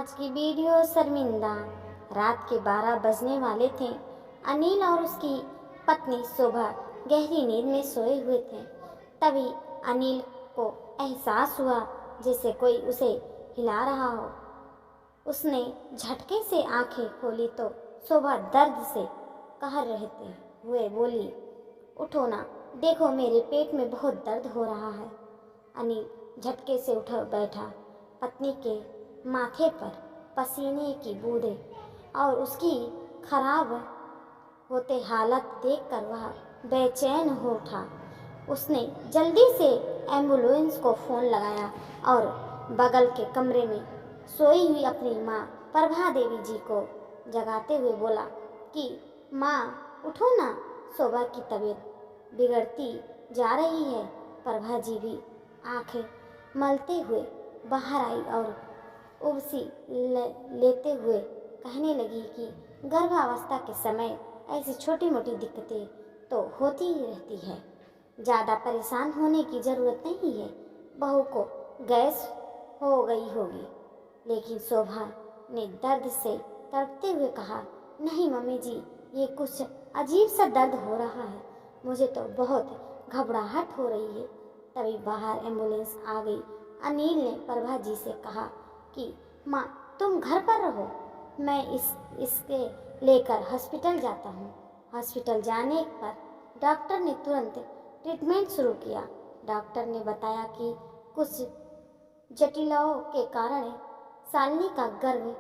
आज की वीडियो शर्मिंदा। रात के 12 बजने वाले थे। अनिल और उसकी पत्नी शोभा गहरी नींद में सोए हुए थे। तभी अनिल को एहसास हुआ जैसे कोई उसे हिला रहा हो। उसने झटके से आंखें खोली तो शोभा दर्द से कहर रहते हुए बोली, उठो ना, देखो मेरे पेट में बहुत दर्द हो रहा है। अनिल झटके से उठ बैठा। पत्नी के माथे पर पसीने की बूंदें और उसकी खराब होते हालत देखकर वह बेचैन हो उठा। उसने जल्दी से एम्बुलेंस को फ़ोन लगाया और बगल के कमरे में सोई हुई अपनी माँ प्रभा देवी जी को जगाते हुए बोला कि माँ उठो ना, शोभा की तबीयत बिगड़ती जा रही है। प्रभा जी भी आंखें मलते हुए बाहर आई और उबसी लेते हुए कहने लगी कि गर्भावस्था के समय ऐसी छोटी मोटी दिक्कतें तो होती ही रहती है, ज़्यादा परेशान होने की ज़रूरत नहीं है। बहू को गैस हो गई होगी। लेकिन शोभा ने दर्द से तड़पते हुए कहा, नहीं मम्मी जी, ये कुछ अजीब सा दर्द हो रहा है, मुझे तो बहुत घबराहट हो रही है। तभी बाहर एम्बुलेंस आ गई। अनिल ने प्रभा जी से कहा कि माँ तुम घर पर रहो, मैं इसके लेकर हॉस्पिटल जाता हूँ। हॉस्पिटल जाने पर डॉक्टर ने तुरंत ट्रीटमेंट शुरू किया। डॉक्टर ने बताया कि कुछ जटिलताओं के कारण शालिनी का गर्भ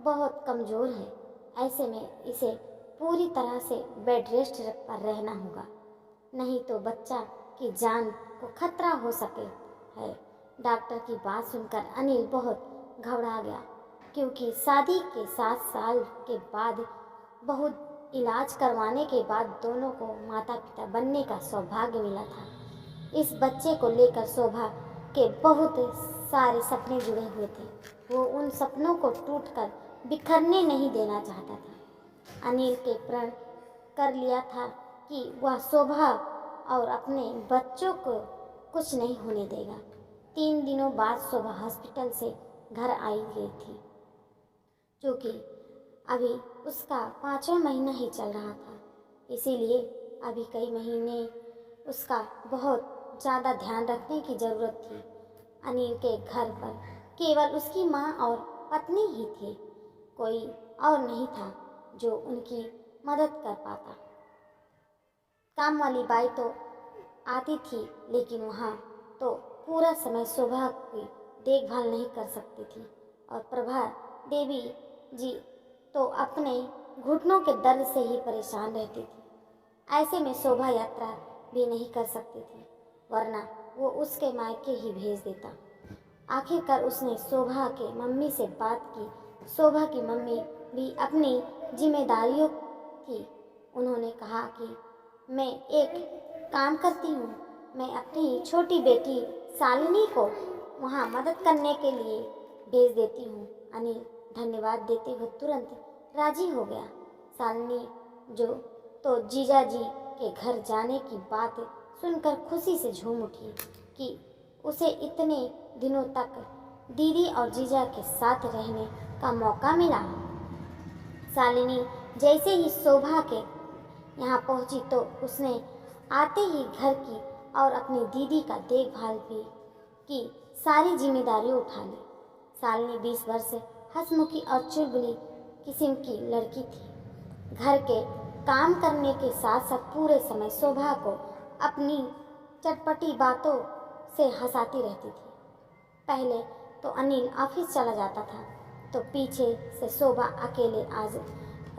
बहुत कमज़ोर है। ऐसे में इसे पूरी तरह से बेड रेस्ट पर रहना होगा, नहीं तो बच्चा की जान को खतरा हो सके है। डॉक्टर की बात सुनकर अनिल बहुत घबरा गया, क्योंकि शादी के 7 साल के बाद बहुत इलाज करवाने के बाद दोनों को माता पिता बनने का सौभाग्य मिला था। इस बच्चे को लेकर शोभा के बहुत सारे सपने जुड़े हुए थे। वो उन सपनों को टूटकर बिखरने नहीं देना चाहता था। अनिल के प्रण कर लिया था कि वह शोभा और अपने बच्चों को कुछ नहीं होने देगा। 3 दिनों बाद शोभा हॉस्पिटल से घर आई गई थी, क्योंकि अभी उसका 5वां महीना ही चल रहा था। इसीलिए अभी कई महीने उसका बहुत ज़्यादा ध्यान रखने की ज़रूरत थी। अनिल के घर पर केवल उसकी माँ और पत्नी ही थी, कोई और नहीं था जो उनकी मदद कर पाता। काम वाली बाई तो आती थी, लेकिन वहाँ तो पूरा समय शोभा की देखभाल नहीं कर सकती थी और प्रभा देवी जी तो अपने घुटनों के दर्द से ही परेशान रहती थी। ऐसे में शोभा यात्रा भी नहीं कर सकती थी, वरना वो उसके मायके ही भेज देता। आखिरकार उसने शोभा के मम्मी से बात की। शोभा की मम्मी भी अपनी जिम्मेदारियों थी। उन्होंने कहा कि मैं एक काम करती हूँ, मैं अपनी छोटी बेटी शालिनी को वहाँ मदद करने के लिए भेज देती हूँ। अनिल धन्यवाद देते हुए तुरंत राजी हो गया। शालिनी जो तो जीजा जी के घर जाने की बात सुनकर खुशी से झूम उठी कि उसे इतने दिनों तक दीदी और जीजा के साथ रहने का मौका मिला। शालिनी जैसे ही शोभा के यहाँ पहुँची तो उसने आते ही घर की और अपनी दीदी का देखभाल भी की सारी जिम्मेदारी उठा ली। शालिनी 20 वर्ष हंसमुखी और चुलबुली किस्म की लड़की थी। घर के काम करने के साथ साथ पूरे समय शोभा को अपनी चटपटी बातों से हंसाती रहती थी। पहले तो अनिल ऑफिस चला जाता था तो पीछे से शोभा अकेले आज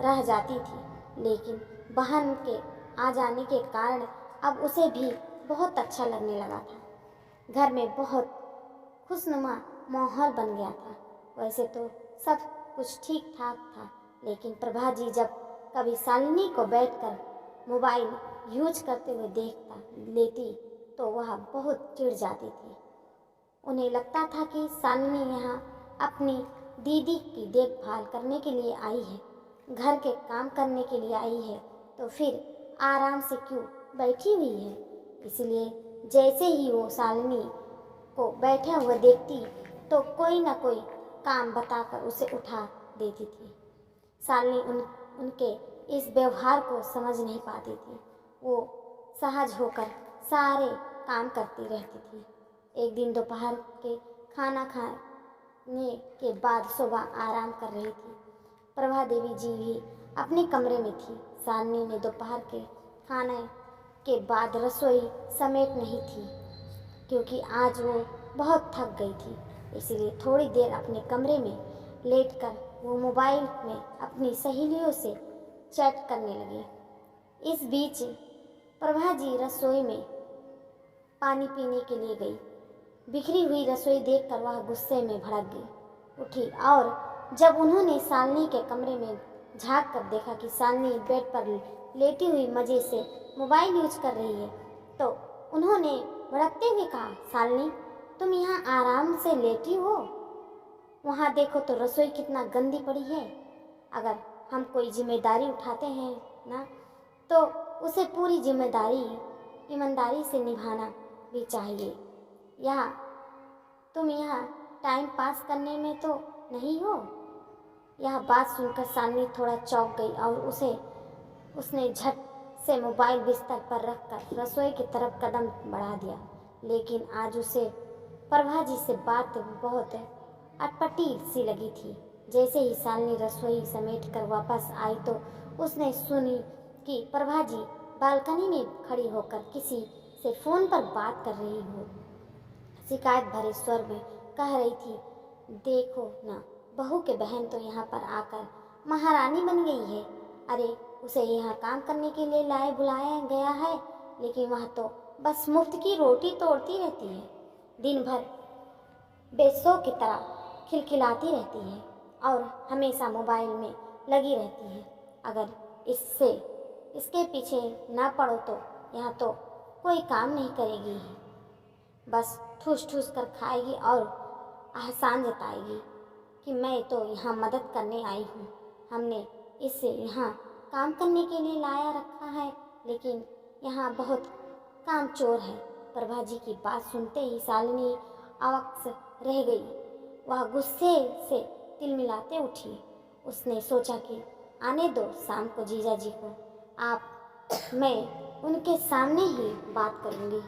रह जाती थी, लेकिन बहन के आ जाने के कारण अब उसे भी बहुत अच्छा लगने लगा था। घर में बहुत खुशनुमा माहौल बन गया था। वैसे तो सब कुछ ठीक ठाक था, लेकिन प्रभा जी जब कभी शालिनी को बैठकर मोबाइल यूज करते हुए लेती तो वह बहुत चिढ़ जाती थी। उन्हें लगता था कि शालिनी यहाँ अपनी दीदी की देखभाल करने के लिए आई है, घर के काम करने के लिए आई है, तो फिर आराम से क्यों बैठी हुई है। इसलिए जैसे ही वो शालिनी को बैठे हुए देखती तो कोई ना कोई काम बताकर उसे उठा देती थी। शालिनी उनके इस व्यवहार को समझ नहीं पाती थी। वो सहज होकर सारे काम करती रहती थी। एक दिन दोपहर के खाना खाने के बाद सुबह आराम कर रही थी। प्रभा देवी जी भी अपने कमरे में थी। शालिनी ने दोपहर के खाने के बाद रसोई समेट नहीं थी, क्योंकि आज वो बहुत थक गई थी। इसलिए थोड़ी देर अपने कमरे में लेटकर वो मोबाइल में अपनी सहेलियों से चैट करने लगी। इस बीच प्रभा जी रसोई में पानी पीने के लिए गई। बिखरी हुई रसोई देखकर वह गुस्से में भड़क गई उठी, और जब उन्होंने शालिनी के कमरे में झांक कर देखा कि शालिनी बेड पर लेटी हुई मज़े से मोबाइल यूज कर रही है, तो उन्होंने भड़कते हुए कहा, शालिनी, तुम यहाँ आराम से लेटी हो? वहाँ देखो तो रसोई कितना गंदी पड़ी है। अगर हम कोई जिम्मेदारी उठाते हैं ना, तो उसे पूरी जिम्मेदारी ईमानदारी से निभाना भी चाहिए। तुम यहाँ टाइम पास करने में तो नहीं हो? यह बात सुनकर शालिनी थोड़ा चौंक गई और उसने झट से मोबाइल बिस्तर पर रखकर रसोई की तरफ कदम बढ़ा दिया। लेकिन आज उसे प्रभा जी से बात बहुत अटपटी सी लगी थी। जैसे ही शालिनी रसोई समेट कर वापस आई तो उसने सुनी कि प्रभा जी बालकनी में खड़ी होकर किसी से फ़ोन पर बात कर रही हो। शिकायत भरे स्वर में कह रही थी, देखो ना, बहू के बहन तो यहाँ पर आकर महारानी बन गई है। अरे, उसे यहाँ काम करने के लिए बुलाया गया है, लेकिन वह तो बस मुफ्त की रोटी तोड़ती रहती है। दिन भर बेसों की तरह खिलखिलाती रहती है और हमेशा मोबाइल में लगी रहती है। अगर इसके पीछे ना पड़ो तो यहाँ तो कोई काम नहीं करेगी, बस ठूस ठूस कर खाएगी और एहसान जताएगी कि मैं तो यहाँ मदद करने आई हूँ। हमने इसे यहाँ काम करने के लिए लाया रखा है, लेकिन यहाँ बहुत काम चोर है। प्रभा जी की बात सुनते ही शालिनी अवाक रह गई। वह गुस्से से तिलमिलाते उठी। उसने सोचा कि आने दो शाम को जीजा जी को, मैं उनके सामने ही बात करूँगी।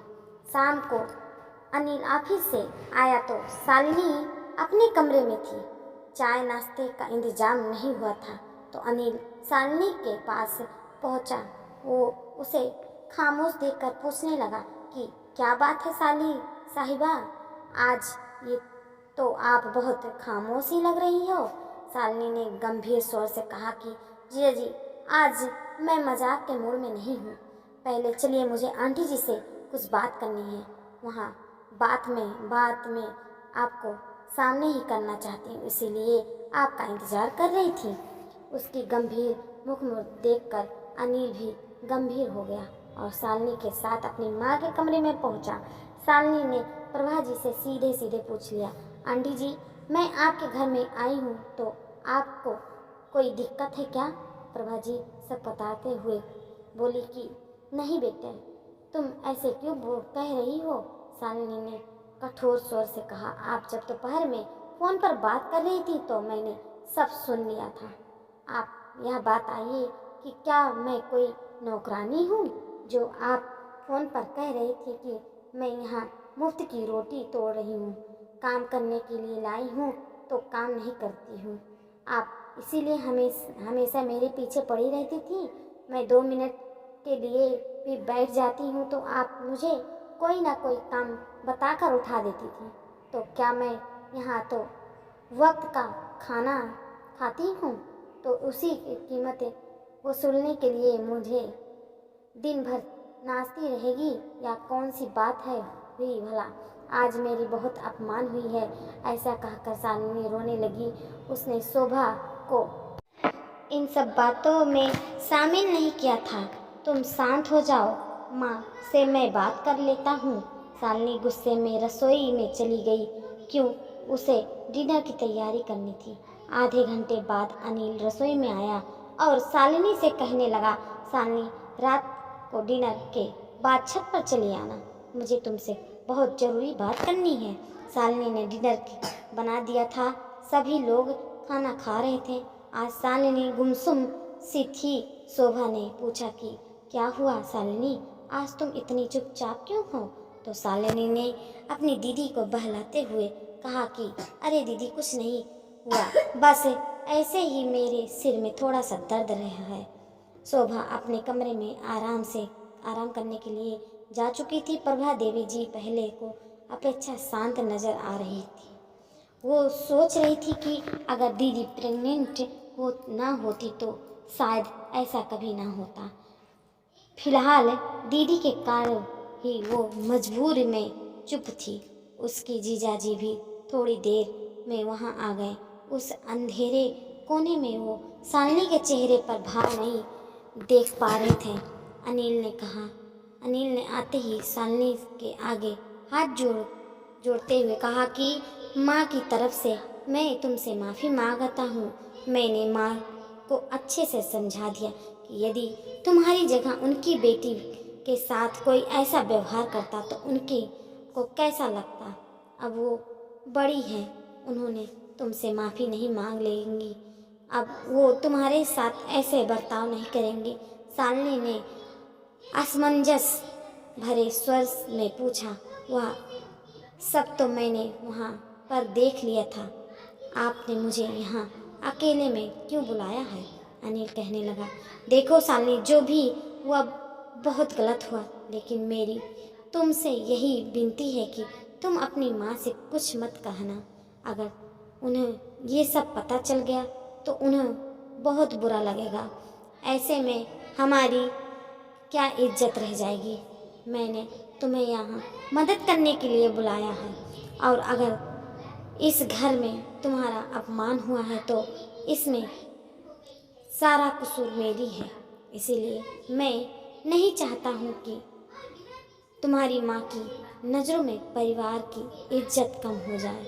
शाम को अनिल ऑफिस से आया तो शालिनी अपने कमरे में थी। चाय नाश्ते का इंतजाम नहीं हुआ था तो अनिल शालिनी के पास पहुंचा। वो उसे खामोश देखकर पूछने लगा कि क्या बात है साहिबा, आज ये तो आप बहुत खामोश ही लग रही हो। शालिनी ने गंभीर स्वर से कहा कि जीजा जी, आज मैं मजाक के मूड में नहीं हूँ। पहले चलिए, मुझे आंटी जी से कुछ बात करनी है। वहाँ बात में आपको सामने ही करना चाहती हूँ, इसीलिए आपका इंतज़ार कर रही थी। उसकी गंभीर मुखमुद्रा देखकर अनिल भी गंभीर हो गया और शालिनी के साथ अपनी माँ के कमरे में पहुँचा। शालिनी ने प्रभा जी से सीधे सीधे पूछ लिया, आंटी जी, मैं आपके घर में आई हूँ तो आपको कोई दिक्कत है क्या? प्रभा जी सब बताते हुए बोली कि नहीं बेटे, तुम ऐसे क्यों कह रही हो? शालिनी ने कठोर स्वर से कहा, आप जब दोपहर में फ़ोन पर बात कर रही थी तो मैंने सब सुन लिया था। आप यह बात आइए कि क्या मैं कोई नौकरानी हूँ जो आप फ़ोन पर कह रही थी कि मैं यहाँ मुफ्त की रोटी तोड़ रही हूँ, काम करने के लिए लाई हूँ तो काम नहीं करती हूँ। आप इसीलिए हमेशा मेरे पीछे पड़ी रहती थी। मैं 2 मिनट के लिए भी बैठ जाती हूँ तो आप मुझे कोई ना कोई काम बताकर उठा देती थी। तो क्या मैं यहाँ तो वक्त का खाना खाती हूँ तो उसी की कीमत वसूलने के लिए मुझे दिन भर नाचती रहेगी या कौन सी बात है हुई भला? आज मेरी बहुत अपमान हुई है। ऐसा कहकर शालिनी रोने लगी। उसने शोभा को इन सब बातों में शामिल नहीं किया था। तुम शांत हो जाओ, माँ से मैं बात कर लेता हूँ। शालिनी गुस्से में रसोई में चली गई। क्यों, उसे डिनर की तैयारी करनी थी। आधे घंटे बाद अनिल रसोई में आया और शालिनी से कहने लगा, शालिनी, रात को डिनर के बाद छत पर चली आना, मुझे तुमसे बहुत ज़रूरी बात करनी है। शालिनी ने डिनर बना दिया था। सभी लोग खाना खा रहे थे। आज शालिनी गुमसुम सी थी। शोभा ने पूछा कि क्या हुआ शालिनी, आज तुम इतनी चुपचाप क्यों हो? तो शालिनी ने अपनी दीदी को बहलाते हुए कहा कि अरे दीदी, कुछ नहीं हुआ, बस ऐसे ही मेरे सिर में थोड़ा सा दर्द रहा है। शोभा अपने कमरे में आराम करने के लिए जा चुकी थी। प्रभा देवी जी पहले को अपेक्षा शांत नजर आ रही थी। वो सोच रही थी कि अगर दीदी प्रेग्नेंट ना होती तो शायद ऐसा कभी ना होता। फिलहाल दीदी के कारण ही वो मजबूर में चुप थी। उसकी जीजाजी भी थोड़ी देर में वहां आ गए। उस अंधेरे कोने में वो शालिनी के चेहरे पर भाव नहीं देख पा रहे थे। अनिल ने आते ही शालिनी के आगे हाथ जोड़ते हुए कहा कि माँ की तरफ से मैं तुमसे माफ़ी मांगता हूँ। मैंने माँ को अच्छे से समझा दिया कि यदि तुम्हारी जगह उनकी बेटी के साथ कोई ऐसा व्यवहार करता तो उनके को कैसा लगता। अब वो बड़ी हैं, उन्होंने तुमसे माफ़ी नहीं मांग लेंगी। अब वो तुम्हारे साथ ऐसे बर्ताव नहीं करेंगे। शालिनी ने असमंजस भरे स्वर में पूछा। वह सब तो मैंने वहाँ पर देख लिया था, आपने मुझे यहाँ अकेले में क्यों बुलाया है? अनिल कहने लगा, देखो शालिनी, जो भी हुआ बहुत गलत हुआ, लेकिन मेरी तुमसे यही विनती है कि तुम अपनी माँ से कुछ मत कहना। अगर उन्हें ये सब पता चल गया तो उन्हें बहुत बुरा लगेगा। ऐसे में हमारी क्या इज्जत रह जाएगी। मैंने तुम्हें यहाँ मदद करने के लिए बुलाया है, और अगर इस घर में तुम्हारा अपमान हुआ है तो इसमें सारा कसूर मेरी है। इसीलिए मैं नहीं चाहता हूँ कि तुम्हारी माँ की नज़रों में परिवार की इज्जत कम हो जाए।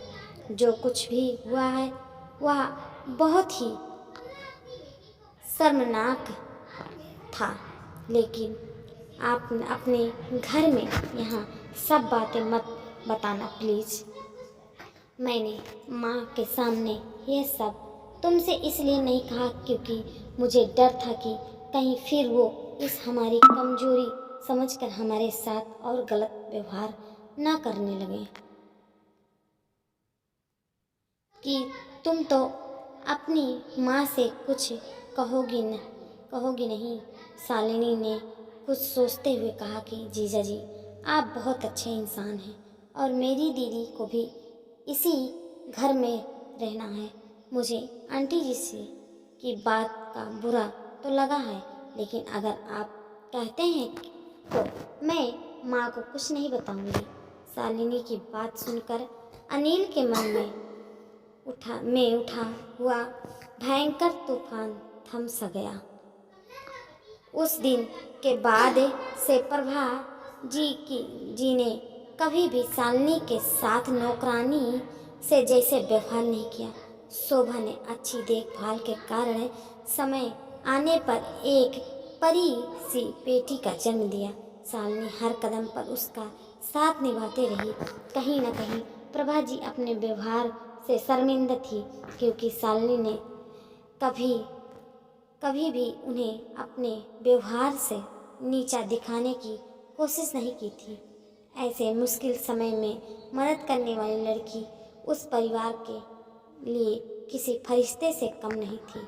जो कुछ भी हुआ है वह बहुत ही शर्मनाक था, लेकिन आप अपने घर में यहाँ सब बातें मत बताना प्लीज़। मैंने माँ के सामने ये सब तुमसे इसलिए नहीं कहा क्योंकि मुझे डर था कि कहीं फिर वो इस हमारी कमजोरी समझकर हमारे साथ और गलत व्यवहार ना करने लगे। कि तुम तो अपनी माँ से कुछ कहोगी नहीं। शालिनी ने कुछ सोचते हुए कहा कि जीजा जी, आप बहुत अच्छे इंसान हैं और मेरी दीदी को भी इसी घर में रहना है। मुझे आंटी जी से की बात का बुरा तो लगा है, लेकिन अगर आप कहते हैं तो मैं माँ को कुछ नहीं बताऊंगी। शालिनी की बात सुनकर अनिल के मन में उठा हुआ भयंकर तूफान थम सा गया। उस दिन के बाद से प्रभा जी ने कभी भी शालिनी के साथ नौकरानी से जैसे व्यवहार नहीं किया। शोभा ने अच्छी देखभाल के कारण समय आने पर एक परी सी बेटी का जन्म दिया। शालिनी हर कदम पर उसका साथ निभाते रही। कहीं न कहीं प्रभा जी अपने व्यवहार से शर्मिंदा थी, क्योंकि शालिनी ने कभी भी उन्हें अपने व्यवहार से नीचा दिखाने की कोशिश नहीं की थी। ऐसे मुश्किल समय में मदद करने वाली लड़की उस परिवार के लिए किसी फरिश्ते से कम नहीं थी।